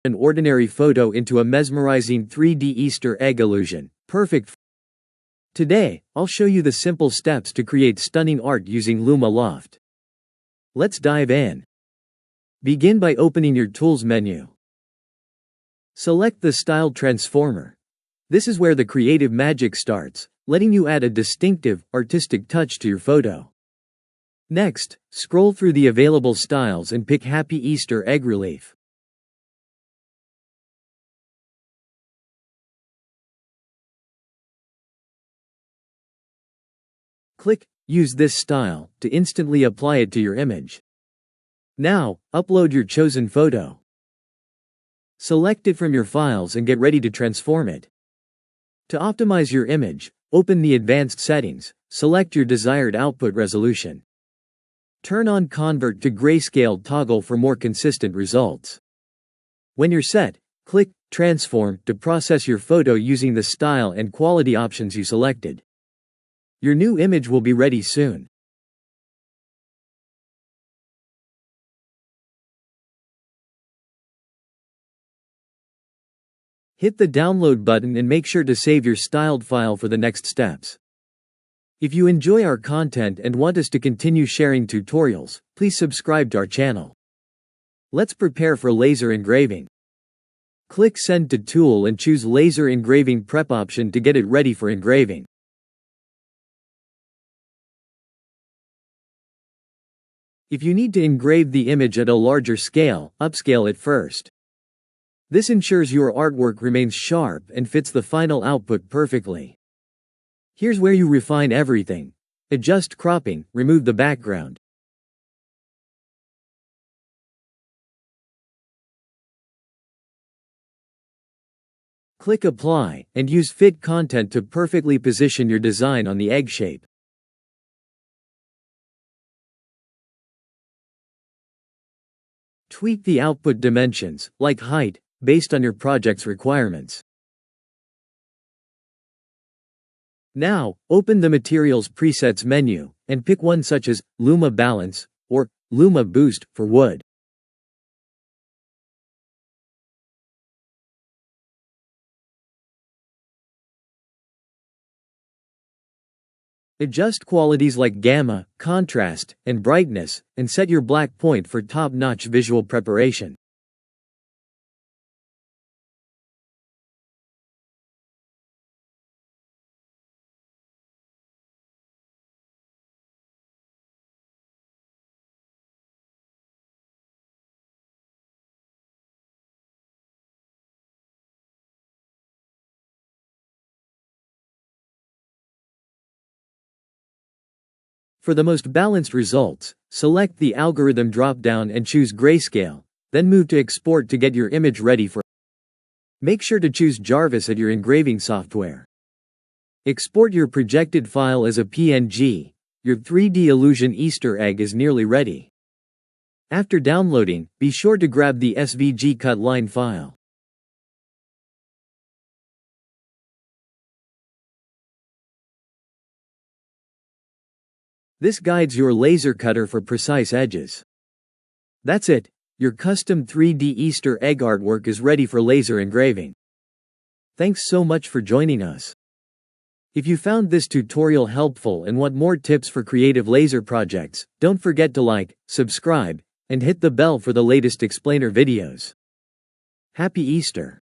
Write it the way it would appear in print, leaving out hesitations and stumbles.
an ordinary photo into a mesmerizing 3D Easter egg illusion, perfect. Today, I'll show you the simple steps to create stunning art using Luma-Loft. Let's dive in. Begin by opening your Tools menu. Select the Style Transformer. This is where the creative magic starts, letting you add a distinctive, artistic touch to your photo. Next, scroll through the available styles and pick Happy Easter Egg Relief. Click Use this style to instantly apply it to your image. Now, upload your chosen photo. Select it from your files and get ready to transform it. To optimize your image, open the Advanced Settings, select your desired output resolution. Turn on Convert to Grayscale toggle for more consistent results. When you're set, click Transform to process your photo using the style and quality options you selected. Your new image will be ready soon. Hit the download button and make sure to save your styled file for the next steps. If you enjoy our content and want us to continue sharing tutorials, please subscribe to our channel. Let's prepare for laser engraving. Click Send to Tool and choose Laser Engraving Prep option to get it ready for engraving. If you need to engrave the image at a larger scale, upscale it first. This ensures your artwork remains sharp and fits the final output perfectly. Here's where you refine everything. Adjust cropping, remove the background. Click Apply, and use Fit Content to perfectly position your design on the egg shape. Tweak the output dimensions, like height, based on your project's requirements. Now, open the Materials Presets menu, and pick one such as Luma Balance or Luma Boost for wood. Adjust qualities like gamma, contrast, and brightness, and set your black point for top-notch visual preparation. For the most balanced results, select the algorithm drop-down and choose Grayscale, then move to Export to get your image ready for. Make sure to choose Jarvis at your engraving software. Export your projected file as a PNG. Your 3D illusion Easter egg is nearly ready. After downloading, be sure to grab the SVG cut line file. This guides your laser cutter for precise edges. That's it, your custom 3D Easter egg artwork is ready for laser engraving. Thanks so much for joining us. If you found this tutorial helpful and want more tips for creative laser projects, don't forget to like, subscribe, and hit the bell for the latest explainer videos. Happy Easter!